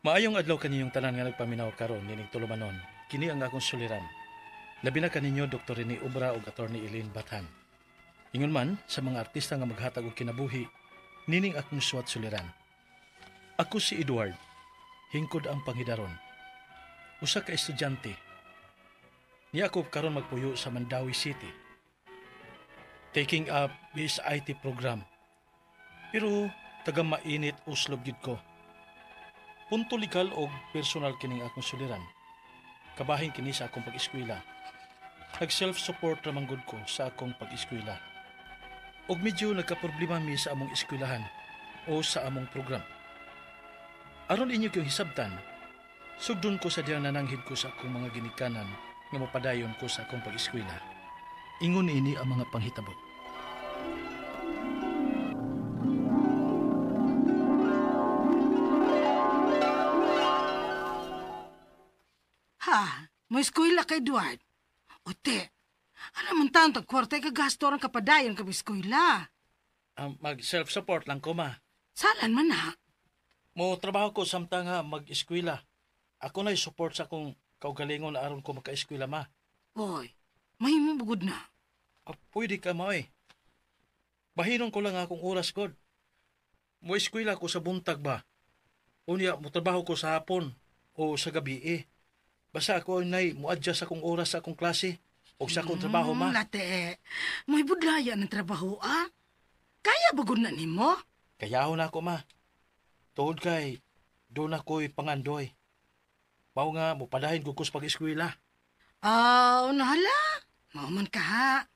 Maayong adlaw kaninyong tanan nga nagpaminaw karon nining tulumanon. Kini ang akong suliran. Labi na kaninyo Dr. Rene Ubra ug Attorney Eileen Bathan. Ingon man sa mga artista nga maghatag og kinabuhi, nining akong suwat suliran. Ako si Edward, hingkod ang panghidaron. Usa ka estudyante. Niya ako karon magpuyo sa Mandawi City, taking up this IT program. Pero taga mainit uslob gid ko. Punto legal og personal kining akong suliran. Kabahin kini sa akong pag-eskwela. Nag-self-support ramang gud ko sa akong pag-eskwela. Og medyo nagkaproblema mi sa among eskwelahan o sa among program. Aron inyo kayong hisabtan, sugdon ko sa diyang nananghid ko sa akong mga ginikanan nga mapadayon ko sa akong pag-eskwela. Ingon ini ang mga panghitabo. Ha, may eskwela kay Edward. Ote, alam mo tanto, kwarta ka gasto rin kapadayon ka eskwela. Mag-self-support lang ko, ma. Salan man na. Mo trabaho ko samtang nga mag-eskwela. Ako na'y support sa akong kaugalingon na aron ko maka-eskwela, ma. Boy, mahimo bugod na. Pwede ka, ma, eh. Bahinon ko lang akong oras, God. Mo eskwela ko sa buntag ba? Unya, mo trabaho ko sa hapon o sa gabi, eh. Basta ako na'y mo-adjust akong oras sa akong klase o sa akong trabaho, ma. Late, may budlaya ng trabaho, ah? Kaya bugod na nimo? Kayaho na ako, ma. Tuod kay, doon ako'y pangandoy. Mao nga, mupadahin ko sa pag-eskwela. Nahala. Mauman ka, ha?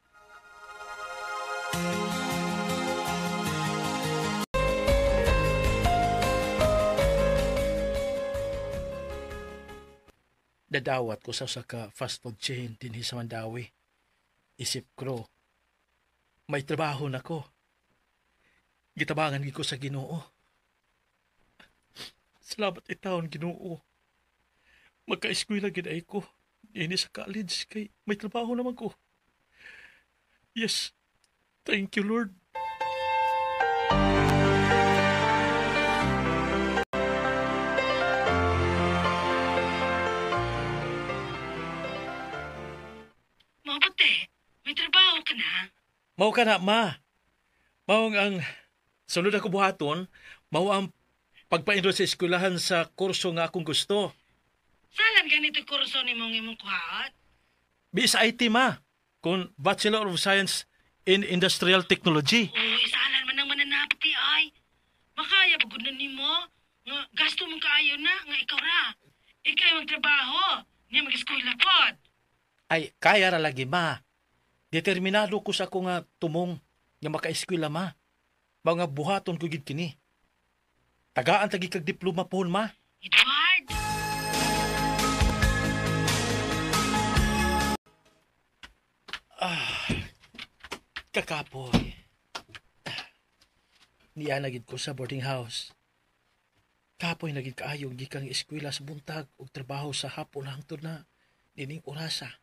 Dadawat ko sa ka fast food chain din sa Mandawi. Isip ko, may trabaho na ko. Gitabangan ko sa Ginoo. Salamat itaon, Ginoo. Magka-eskwela ginay ko. Ini sa college kay may trabaho naman ko. Yes, thank you, Lord. May trabaho ka na? Mao ka na, ma. Mao ang sunod ako buhaton, mao ang pagpa-enroll sa eskwelahan sa kurso nga akong gusto. Salan ganito kurso ni mong imong kuhaot? BSIT, ma. Kung Bachelor of Science in Industrial Technology. Uy, salan man ang mananapti ay. Makaya bagod na nimo. Nga gasto mong kaayo na, nga ikaw ra. Ikaw ang trabaho. Niya mag-eskwela pod. Ay, kaya ra lagi, ma. Determinado ko sa akong tumong nga maka-eskwela, ma. Mga buhaton ko gid kini. Tagaan tagi kag diploma po, ma. Edward! Kakapoy. Niya nagid ko sa boarding house. Kapoy nagid kaayong gikang eskwela sa buntag ug trabaho sa hapon hangtod na nining orasa.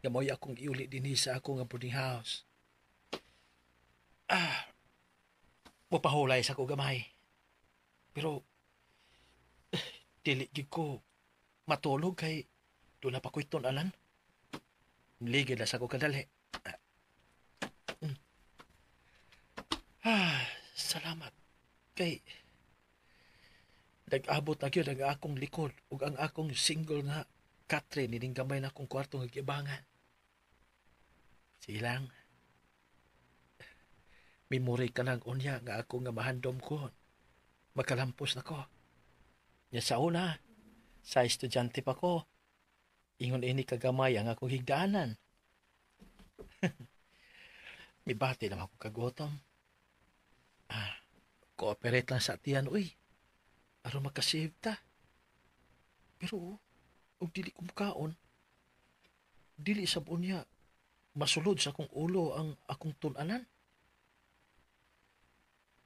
Nga mo'y akong iuli din sa akong boarding house. Mapahulay sa ko gamay. Pero, dili gid ko matulog kay doon na pa ko'y tunanan. Ligid na sa ko kadali. Salamat. Kay, nag-abot na yun ang akong likod ug ang akong single nga Catherine nining gamay na akong kwarto nga gibangan. Silang, memory ka lang unya nga ako nga mahandom ko. Makalampos na ko. Nya sa una, sa estudyante pa ko, ingon ini kagamay ang akong higdaanan. May bati naman ako kagotom. Cooperate lang sa tiyan, uy. Aron makasave ta. Pero, og dili ko mukaon, dili sa bunya, masulod sa akong ulo ang akong tunanan.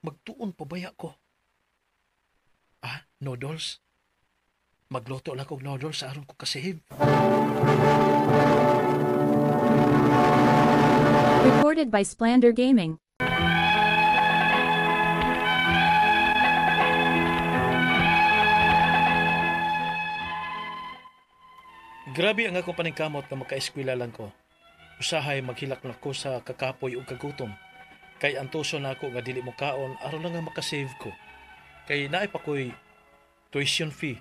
Magtuon pabaya ko. Noodles? Magluto lang kong noodles sa aron ko kasave. Recorded by Splander Gaming. Grabe ang akong paningkamot nga makaeskwela lang ko. Usahay maghilak na ko sa kakapoy o kagutom. Kay antuso na ako nga dili mo kaon aron lang nga makasave ko. Kay naay pa ko'y tuition fee.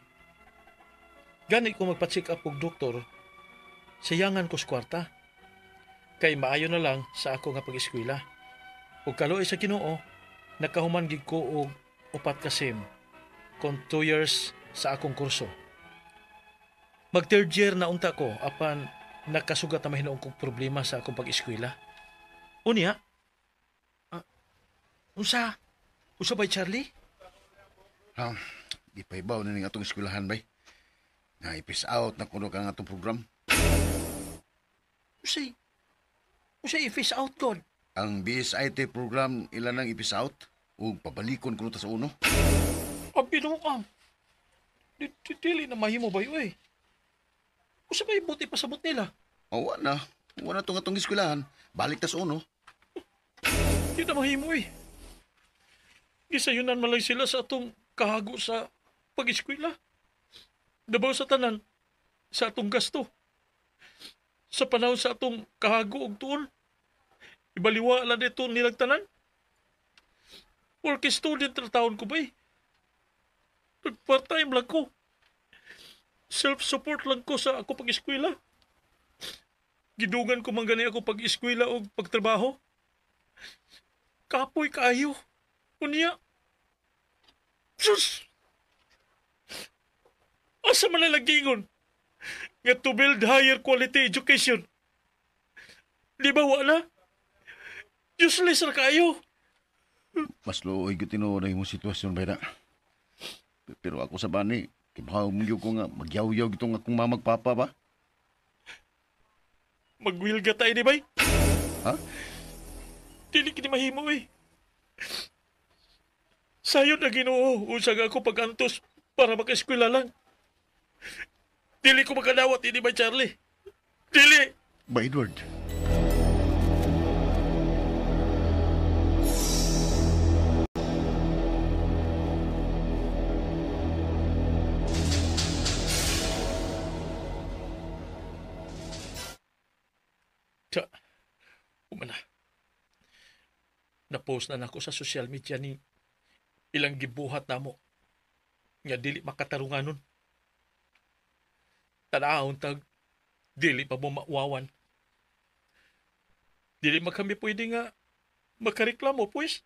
Gani ko magpa-check up og doktor, sayangan ko sa kwarta. Kay maayo na lang sa ako nga pag-eskwela. Ug kaluoy sa Ginoo, nakahuman gid ko og 4 ka sem kon 2 years sa akong kurso. Mag third year na unta ko apan nakasugat na mahinoong kong problema sa akong pag-eskwela. Unya? Unsa? Unsa bay Charlie? Di pa ibaw na ning atong eskwelahan bay. Na ipis out na kuno ka nga atong program. Unsay i-face out kon? Ang BSIT program ilan nang ipis out ug pabalikon kuno ta sa uno. Abi no ka. Dili na mahimo bay oy. Unsa bay buti pasabot nila? O na. Wala tong atong eskwelahan. Balik ta sa uno. Di na mahimo eh. Gisayunan man lang sila sa atong kahago sa pag-eskwela. Dabaw sa tanan, sa atong gasto. Sa panahon sa atong kahago og tuon, ibaliwa lang dito nilang tanan. Working student na taon ko ba eh. Nag-part-time lang ko. Self-support lang ko sa ako pag-eskwela. Gidugan ko man gani ako pag-eskwela o pagtrabaho. Kapoy kaayo. Unya. Sus! Asa man nalagingon nga to build higher quality education. Di ba wala? Useless ra kayo. Mas luoy gyud tinuod ang imong sitwasyon bay na. Pero ako sa bani, kibahaw mo gyud ko nga magyaw-yaw gitong akong mamagpapa ba? Magwilga tayo di bay? Ha? Dili kini mahimo eh. Sayon na Ginoo usag ako pagantos para maka-eskwela lang. Dili ko makadawat ini ba Charlie? Dili. Ba Edward? Tsa, umana. Na-post na nako sa social media ni ilang gibuhat namo nga dili makatarunganon. Tanahon tag dili pa mo mauwawan. Dili man kami pwede nga makareklamo pues.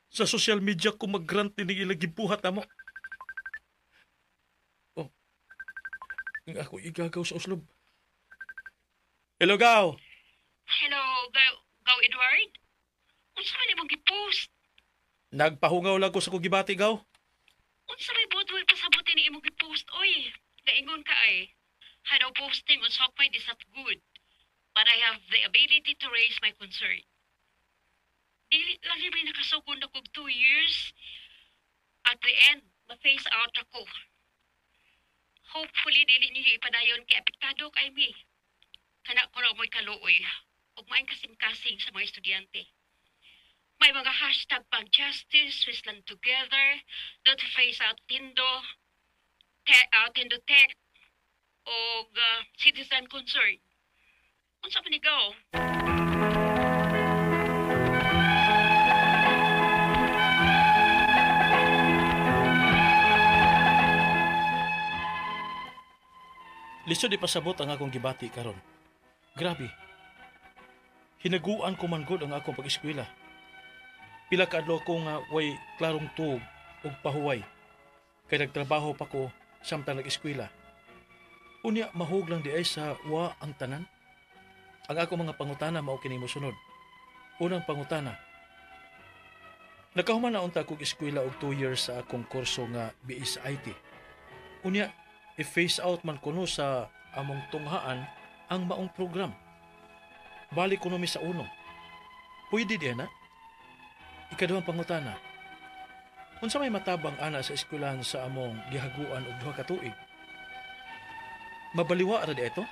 Sa social media ko mag-grant ni ilang gibuhat namo. Oh. Ang ako igagaw sa uslob. Hello, Gaw. Hello, Gaw Edward? Unsa man imong gi-post? Nagpahungaw lang ko sa kugibati, Gaw. Unsa may budway pasabuti ni imong gi-post, oy? Daingon ka ay. I know posting on Sockmate is not good, but I have the ability to raise my concern. Dili lang may nakasugod na kog 2 years. At the end, ma-face out ako. Hopefully, dili niyo ipadayon kay apektado kay me. Kana ko na mo'y kaluoy. Ug maayong kasing-kasing sa mga estudyante. May mga hashtag pang justice, Switzerland together, don't face out Tindo, Tindo Tech, o citizen concern. Unsa man ikaw? Lisod di pasabot ang akong gibati karon. Grabe. Hinaguan ko man gud ang akong pag-eskwela. Pila ka adlaw ko nga way klarong tuog ug pahuway. Kay nagtrabaho pa ko samtang nag-eskwela. Unya mahug lang di ay sa wa ang tanan. Ang akong mga pangutana mao kini mosunod. Unang pangutana. Nakahuman na unta kog eskwela og 2 years sa akong kurso nga BSIT. Unya i-phase out man kuno sa among tunghaan ang maong program. Balik kuno mi sa uno. Pwede di na? Ikaduhang pangutana. Unsa may matabang ana sa eskwelahan sa among gihaguan og 2 ka tuig? Mabaliwa ra di ito?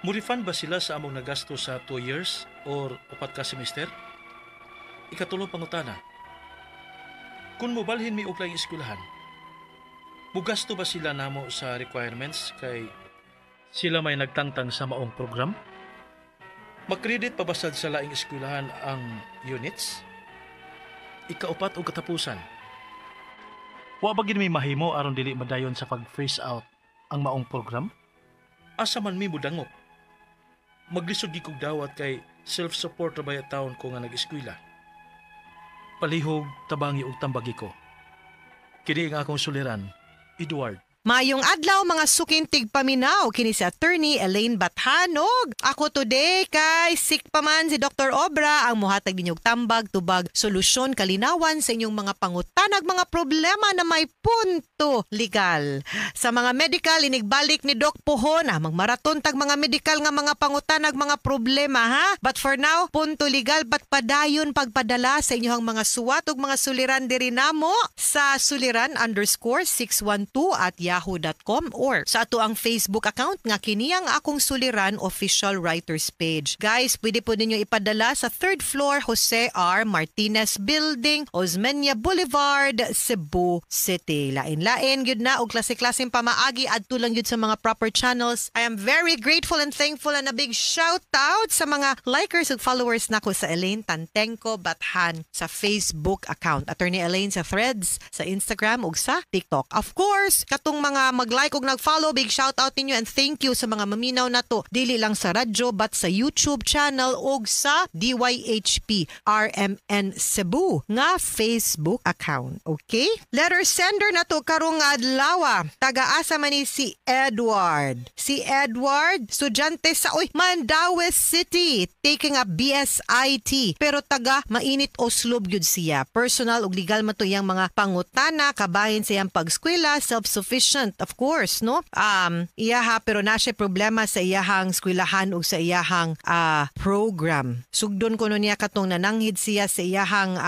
Murifan ba sila sa among nagasto sa 2 years or 4 ka semester? Ikatulong pangutana. Kung mobalhin mi og laing eskwelahan, mugasto ba sila namo sa requirements kay Sila may nagtangtang sa maong program? Makredit pabasad sa laing eskwelahan ang units? Ikaupat o katapusan? Wa ba gid may mahimo aron dili madayon sa pag-phase out ang maong program? Asa man mi mudangop? Maglisod gi kog dawat kay self-support ra bayat taon ko nga nag-eskwela. Palihog, tabangi ug tambagi ko. Kini nga akong suliran, Edward. Mayong adlaw mga sukintig paminaw kini si Attorney Elaine Bathanog. Ako today kay sick pa man si Dr. Obra ang muhatag ninyong tambag tubag solusyon kalinawan sa inyong mga pangutanag mga problema na may punto legal. Sa mga medical inigbalik ni Doc Puhon magmaraton tag mga medical nga mga pangutanag mga problema ha. But for now punto legal bat padayon pagpadala sa inyong mga suwat ug mga suliran diri namo sa suliran_612 at yahoo.com or sa ato ang Facebook account nga kini ang akong suliran official writers page. Guys, pwede po ninyo ipadala sa 3rd floor Jose R. Martinez Building, Osmeña Boulevard, Cebu City. Lain-lain gyud na og klase-klaseng pamaagi adto lang gyud sa mga proper channels. I am very grateful and thankful and a big shout out sa mga likers ug followers nako sa Elaine Tantenko Bathan sa Facebook account. Attorney Elaine sa Threads, sa Instagram ug sa TikTok. Of course, katong mga mag-like ug nag-follow, big shout out ninyo and thank you sa mga maminaw na to. Dili lang sa radyo but sa YouTube channel ug sa DYHP RMN Cebu nga Facebook account. Okay? Letter sender na to karong adlaw. Taga-asa man ni si Edward. Si Edward, estudyante sa Mandaue City, taking a BSIT. Pero taga mainit Oslob gyud siya. Personal ug legal man to iyang mga pangutana kabahin sa iyang pag-eskwela, self-sufficient of course, no? Iyaha pero na siya problema sa iyahang eskwelahan ug sa iyahang program. Sugdon ko no niya katong nananghid siya sa iyahang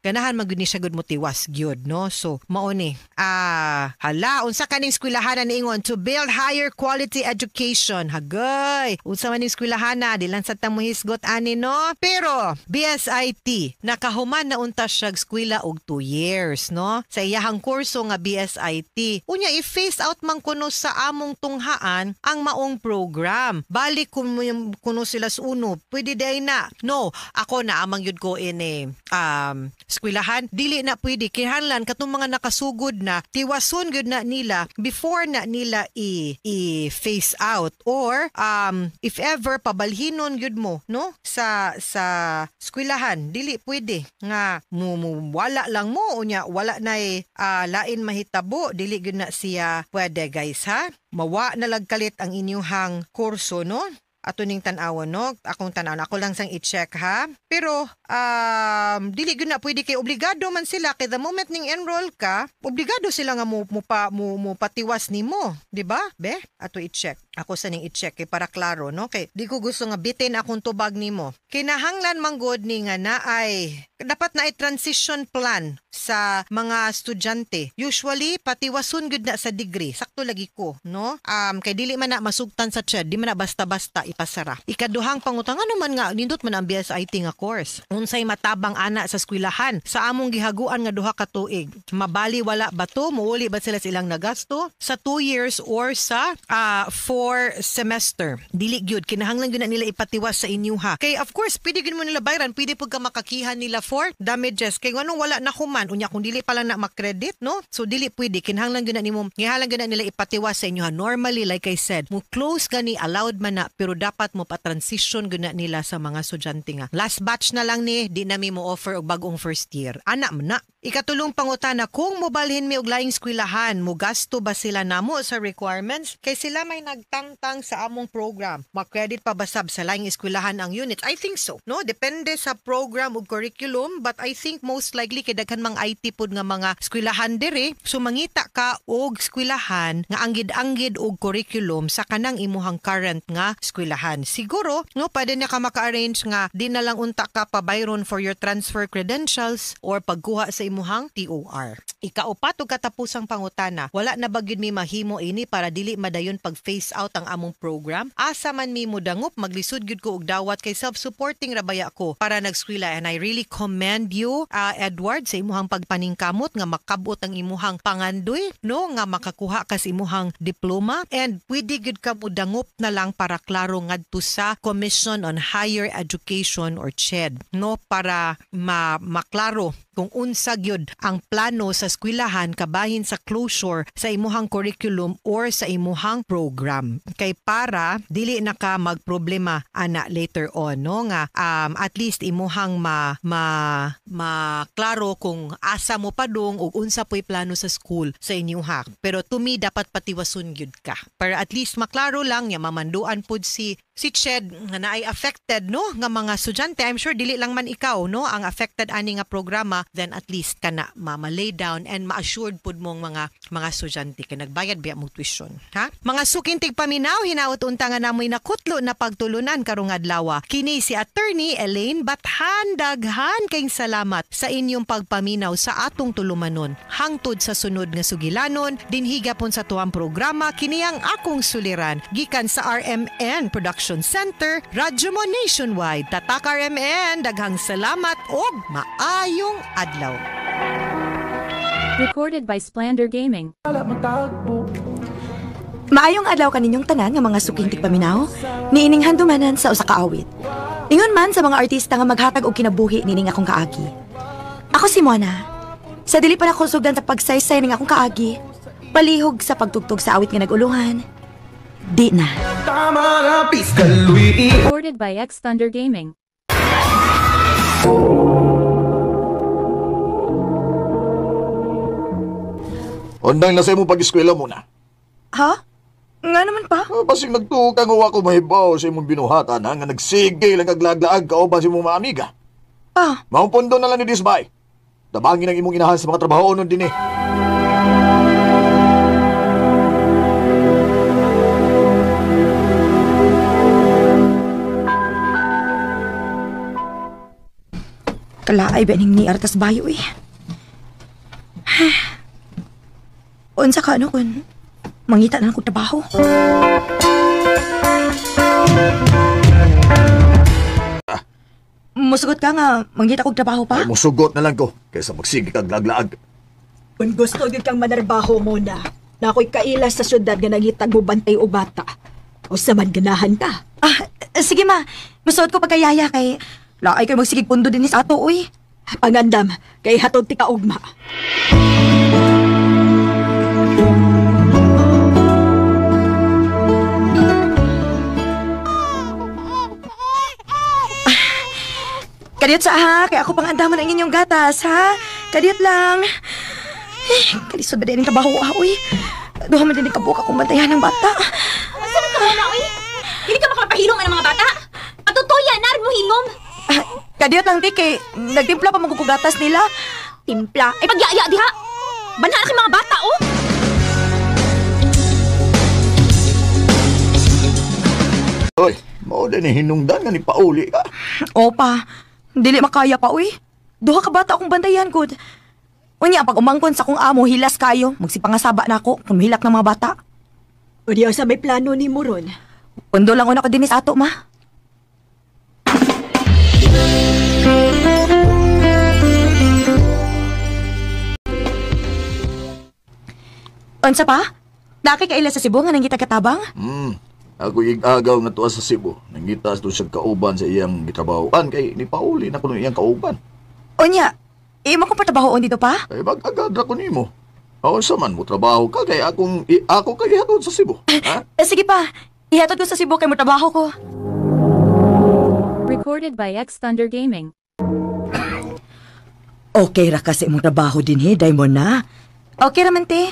ganahan magud ni siya gud motiwas gyud, no? So mao ni hala unsa kaning eskwelahan na ingon to build higher quality education. Hagay, unsa man ning eskwelahan na di lang sa tamuhisgot ani, no? Pero BSIT nakahuman na unta siya eskwela og 2 years, no? Sa iyahang kurso nga BSIT. Unya i-phase out man kuno sa among tunghaan ang maong program. Balik kuno sila sa uno. Pwede day na. No, ako na amang yun ko eskwelahan. Dili na pwede. Kinahanglan katong mga nakasugod na tiwason gyud na nila before na nila i-phase out or if ever pabalhinon gyud mo, no? Sa eskwelahan, dili pwede nga wala lang mo unya wala na lain mahitabo, dili gyud na siya pwede, guys, ha? Mawa na lagkalit ang inyuhang kurso, no? Ato ning tan-awon, no? Akong tan-awon. Ako lang sang i-check, ha? Pero, dili gyud na pwede kay obligado man sila kay the moment ning enroll ka, obligado sila nga mo patiwas nimo, di ba? Be, ato i-check. Ako sa ning i-check kay para klaro, no? Kay di ko gusto nga bitin akong tubag nimo. Kinahanglan man gud ni nga naay dapat na transition plan sa mga estudyante. Usually patiwason gud na sa degree. Sakto lagi ko, no? Kay dili man na masugtan sa CHED, di man na basta-basta ipasara. Ikaduhang pangutang ano man nga nindot man ang BSIT nga course. Unsay matabang ana sa eskwelahan sa among gihaguan nga duha ka tuig. Mabali wala ba to? Muuli ba sila silang nagasto sa 2 years or sa 4 semester? Dili gyud kinahanglan gyud na nila ipatiwas sa inyo, ha. Kay of course pwede gyud mo nila bayaran, pwede pud ka makakihan nila for damages kay nganong wala na human unya kung dili pa lang na makredit, no? So dili pwede kinahanglan gyud na nimo gihalang gyud na nila ipatiwas sa inyo, ha. Normally like I said, mo close gani allowed man na pero dapat mo pa-transition gyud na nila sa mga estudyante nga. Last batch na lang ni di na mi mo offer og bagong first year. Ana man na. Ikatulong pangutana, kung mobalhin mi og laing eskwelahan, mo gasto ba sila namo sa requirements? Kay sila may nagtangtang sa among program. Ma-credit pa ba sab sa laing eskwelahan ang units? I think so. No, depende sa program ug curriculum, but I think most likely kay daghan mang IT pod nga mga eskwelahan diri. So mangita ka og eskwelahan nga anggid-anggid og curriculum sa kanang imuhang current nga eskwelahan. Siguro, no, pwede na ka maka-arrange nga di na lang unta ka pa bayron for your transfer credentials or pagkuha sa imuhang TOR. Ikaupat ug katapusang pangutana, wala na ba gyud mi mahimo ini para dili madayon pag phase out ang among program? Asa man mi mudangop maglisod gyud ko og dawat kay self-supporting rabaya ko para nagskwela, and I really commend you Edward sa imuhang pagpaningkamot nga makabot ang imuhang pangandoy no nga makakuha ka sa imuhang diploma, and pwede gyud ka mudangop na lang para klaro ngadto sa Commission on Higher Education or CHED no para maklaro kung unsa gyud ang plano sa eskwelahan kabahin sa closure sa imuhang curriculum or sa imuhang program, kay para dili na ka magproblema ana later on no nga at least imuhang maklaro kung asa mo padung ug unsa po'y plano sa school sa inyuha. Pero to me dapat patiwason gyud ka para at least maklaro lang ya mamanduan pud si CHED nga naay affected no nga mga estudyante. I'm sure dili lang man ikaw no ang affected ani nga programa, then at least kana lay down and ma-assured pud mong mga estudyante kay nagbayad biya mo tuition ha. Mga sukintig paminaw, hinaut unta nga namoy nakutlo na pagtulunan karong adlaw. Kini si Attorney Elaine Bathan. Daghan kayong salamat sa inyong pagpaminaw sa atong tulumanon hangtod sa sunod nga sugilanon dinhi gapon sa tuwang programa. Kini ang akong suliran gikan sa RMN Production Center, Radyo Mo Nationwide. Tatak RMN, daghang salamat og maayong adlaw. Recorded by Splander Gaming. Maayong adlaw kaninyong tanan nga mga suking tigpaminaw, niining handumanan sa usa ka awit. Ingon man sa mga artista nga maghatag og kinabuhi nining akong kaagi. Ako si Mona. Sa dili pa nako sugdan sa pagsaysay ning akong kaagi, palihog sa pagtugtog sa awit nga naguluhan. Di na. Recorded by X Thunder Gaming. Ondang na sa imong pag-eskwela muna. Ha? Nga naman pa? Basing nagtuka nga ako mahibaw sa imong binuhatan nga nagsige lang kaglaglaag kauban sa imong mga amiga. Pa? Maumpondo na lang ni Disbay. Dabangin ang imong inahan sa mga trabaho nun din eh. Kalaay ba ning ni Artas Bayo eh. Unsa ka ano kun mangita na akong trabaho? Musugot ka nga mangita kong trabaho pa? Ay, musugot na lang ko kaysa magsige kag laglaag. Kung gusto gyud kang manarbaho mo na ako'y kailas sa syudad nga nangitag mo bantay o bata. O sa man ganahan ka. Sige ma, musuot ko pagkayaya kay laay kayo magsigig pundo din sa ato uy. Pangandam, kay hatod ti kaugma. Kadiyot sa ha, kaya ako pangandaman ang inyong gatas ha. Kadiyot lang. Kalisod ba din ang trabaho ha uy. Duha man din ang kabuka kung bantayan ng bata. Saan ka muna uy? Hindi ka makapahilom ng mga bata. Patutuya, narin mo hilom. Kadiyot lang di kay nagtimpla pa magkukugatas nila. Timpla? Ay pagyaya diha. Banha na mga bata oh. Oy, mao din ni hinungdan nga ni pauli ka. Opa, dili makaya pa uy. Duha ka bata akong bantayan gud. Unya pag umangkon sa kong amo hilas kayo, magsipangasaba na ako kung mahilak ng mga bata. O diya sa may plano ni Moron. Pundo lang una ko din sa ato ma. Unsa pa? Daki ka ila sa Cebu nga nangita katabang? Ako igagaw na tuwa sa Cebu. Nangita doon sa kauban sa iyang gitrabahoan kay ni pauli na kuno iyang kauban. Unya, imo ko patrabahoon dito pa? Kay mag-agadra ko nimo. Aon sa man mo trabaho ka kay ako kay hatod sa Cebu. Ha? Sige pa, ihatod ko sa Cebu kay mo trabaho ko. Recorded by X Thunder Gaming. Okay ra kasi imong trabaho din Daimon na. Okay raman te.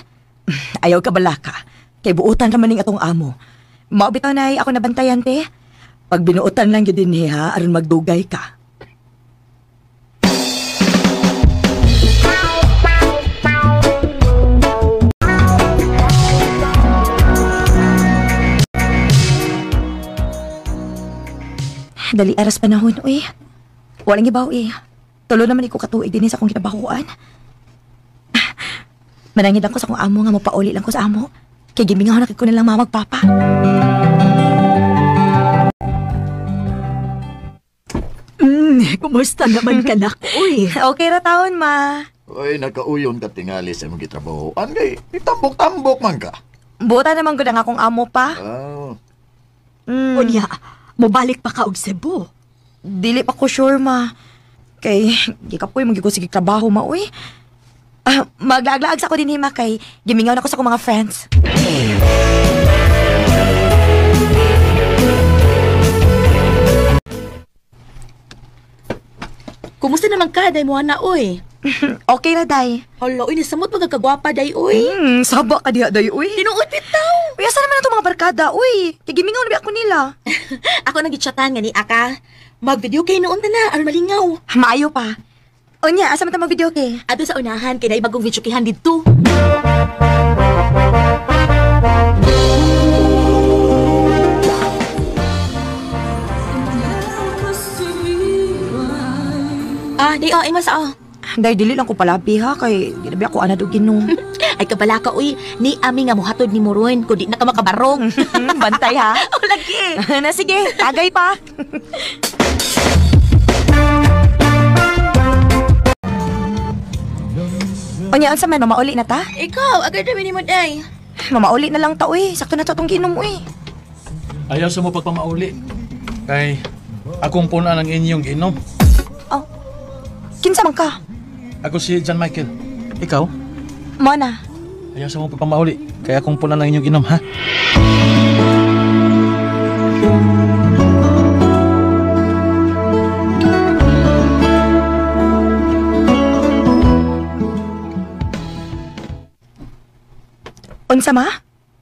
Ayaw ka balaka. Kay buutan raman ning atong amo. Mao bitaw nay ako nabantayan te. Pag binuutan lang gyud din ha aron magdugay ka. Dali aras panahon uy. Walang ibaw eh. Tulo naman iko katuig din sa akong kinabahuan. Manangid ako sa kong amo nga mapauli lang ko sa amo. Kay gimingaw na ko nilang mama magpapa. Kumusta naman ka na, uy? Okay ra taon, ma. Uy, nakauyon ka tingali sa mong gitrabahoan kay itambok-tambok man ka. Buta naman ko ang akong amo pa. Oh. Unya, mobalik pa ka og Cebu. Dili pa ko sure, ma. Kay, di ka po'y magiging sige trabaho, ma, uy. Maglaag-laag sa ko din, ma, kay gimingaw na ko sa akong mga friends. Kumusta naman ka, day mo na, uy? Okay na, day. Hala, uy, nasamot magkagwapa, day, uy. Saba ka diha, day, uy. Tinuod bitaw. Uy, asa naman itong mga barkada, uy. Kay gimingaw na ako nila. Ako nag-chatan nga ni Aka. Mag-video kay noon na, aron malingaw. Maayo pa. O niya, asa man ito mag-video kay? Ato sa unahan, kay day bagong video kihan dito. Day, imas, Day, dili lang ko palabi, ha. Kay, di na ba ako anad o ginong. Ay, kabala ka, uy. Ni ami nga muhatod ni Muruin, kundi na ka makabarong. Bantay, ha. O, lagi. Na, sige. Tagay pa. O niya, unsa man, mamauli na ta? Ikaw, agad na mo, day. Mamauli na lang ta, uy. Sakto na to itong ginom, uy. Ayaw sa mo pagpamauli. Kay akong puna ng inyong ginom. Oh. Kinsa man ka? Ako si John Michael. Ikaw? Mona. Ayaw sa mo pagpamauli. Kaya akong puna ng inyong ginom, ha? Unsa ma?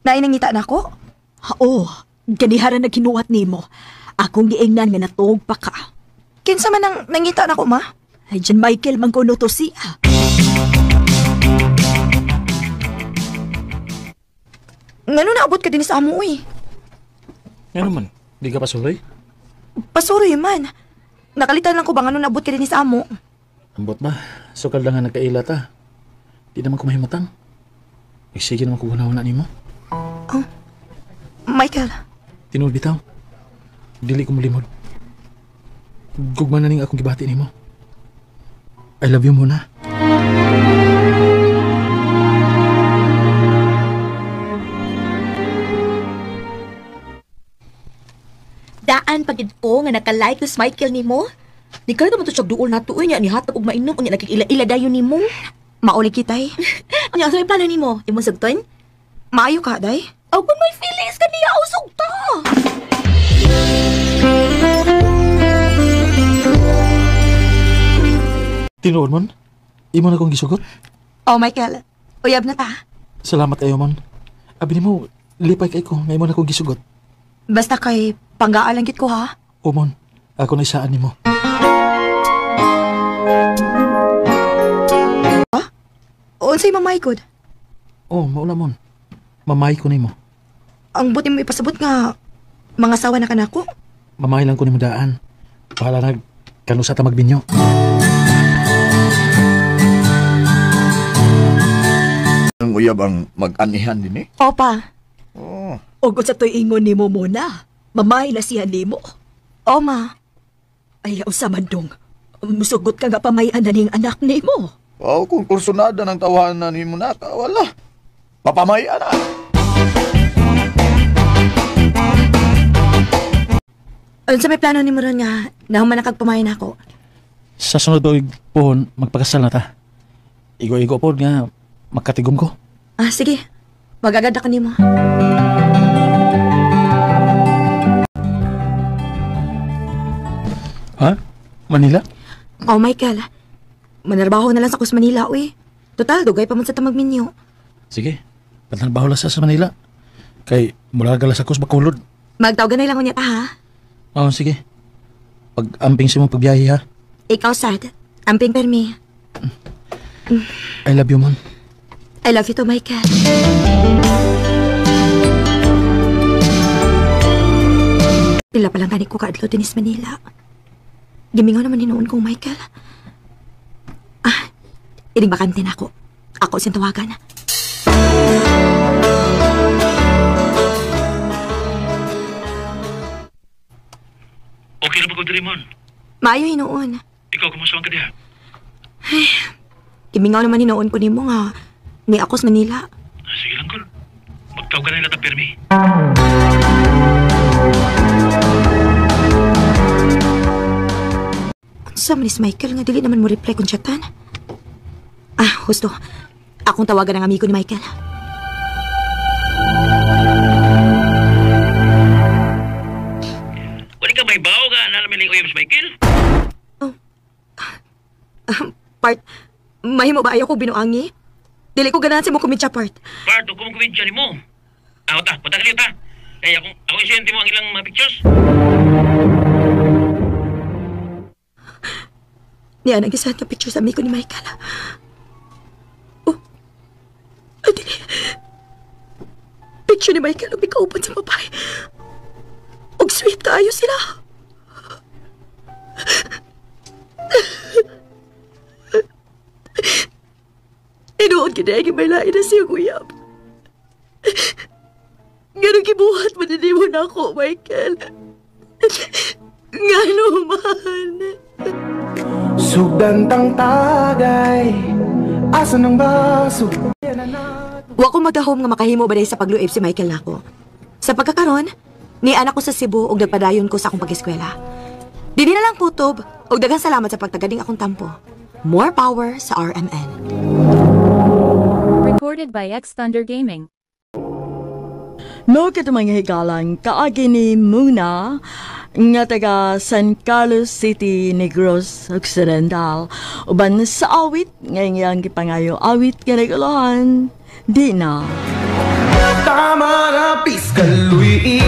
Nainangita na ko? Oo, ganiharan na kinuwat nimo. Akong giingnan nga natuog pa ka. Kinsa man ang nangita na ko, ma? Ay, John Michael, mangkuno to siya. Ngano naabot ka din sa amo, uy? Ano man? Di ka pasuloy? Pasuroy man. Nakalitan lang ko ba ngano naabot ka din sa amo? Ambot ba? Sukal lang nga nagkaila ta. Di naman ko mahimatang. Sige naman ko ganawan na ni mo. Oh, Michael. Tinuod bitaw. Dili ko malimod. Gugma na ning akong gibati ni mo. I love you muna. Daan pagid ko nga nakalike sa Michael nimo. Di ka naman to siya duol na tuoy niya ni hatag og mainom unya nakikila-ila dayon nimo. Mauli kitay. Unya sa may plano nimo? Imo sugton? Maayo ka, day? Oh, kung may feelings ka niya usog ta. Tinuod mon? Imo na kong gisugot? Oh, Michael. Uyab na ta. Salamat kayo mon. Abi nimo, lipay kay ko, ngay mo na kong gisugot. Basta kay panggaan lang git ko, ha? Umon, ako na isaan nimo. Unsay mamay kod? Oh, maula mon. Mamay ko nimo. Ang buti mo ipasabot nga mga sawa na kanako. Mamay lang ko nimo daan. Bahala nag kanusa ta magbinyo. Ang uyab ang mag-anihan din eh. Opa. Oh. O kung sa to'y ingon nimo muna, mamay na siya nimo. O, ma. Ay, usaman dong. Musugot ka nga pamayan na ning anak nimo. Wow, kung kursunada ng tawanan ni mo na, wala. Papamaya na. Unsa may plano ni mo ron nga nahuman na kagpamayan ako? Sa sunod pohon, magpakasal na ta. Igo-igo po nga magkatigom ko. Ah, sige. Magaganda ka ni mo. Ha? Manila? Oh, Michael. Manarbaho na lang sa Kus Manila, uy. Total, dugay pa man sa tamagminyo. Sige, patanbaho lang sa Manila. Kay mula gala sa kus bakulod. Magtawag na lang ko niya ta, ha? Oo, sige. Pag-amping si mo pagbiyahe, ha? Ikaw, sad. Amping permi. I love you, mon. I love you too, Michael. Pila pa lang gani ko kaadlo din sa Manila. Gimingaw naman hinuon kong Michael. Ah, ining bakante na ako. Ako siyang tawagan. Rimon? Maayo hinuon. Ikaw, kumusta ka diha? Kimingaw naman hinuon ko nimo nga. Ni ako sa Manila. Sige lang, Kol. Magtawag ka na nila tapirmi. Sa manis Michael nga dili naman mo reply kung chatan. Husto. Akong tawagan ng amigo ni Michael. Wali ka may bawo ka na namiling uyab si Michael? Part, mahimo ba ayaw ko binuangi? Dili ko ganahan sa mo kumitsya, Part. Part, huwag mo kumidya ni mo. Ta, punta ka liyo ta. Kaya ako isente mo ang ilang mga pictures. Niya nag-isahan ka picture sa amigo ni Michael. Dili. Picture ni Michael ang ikauban sa babae. Og sweet kaayo sila. Inoon kinayang imaylain na siya, Kuyab. Ganun kibuhat mo din mo na ako, Michael. Nga naman. Sugdantang tagay, asa ng baso. Wa ko magahom nga makahimo ba sa pagluib si Michael nako. Sa pagkakaron, ni anak ko sa Cebu og nagpadayon ko sa akong pag-eskwela. Dili na lang kutob og daghang salamat sa pagtagading akong tampo. More power sa RMN. Recorded by X Thunder Gaming. No kita mga higalang kaagi ni Muna nga taga San Carlos City, Negros Occidental. Uban sa awit ngayong gipangayo awit kanaguluhan di na. Tama na piskaluy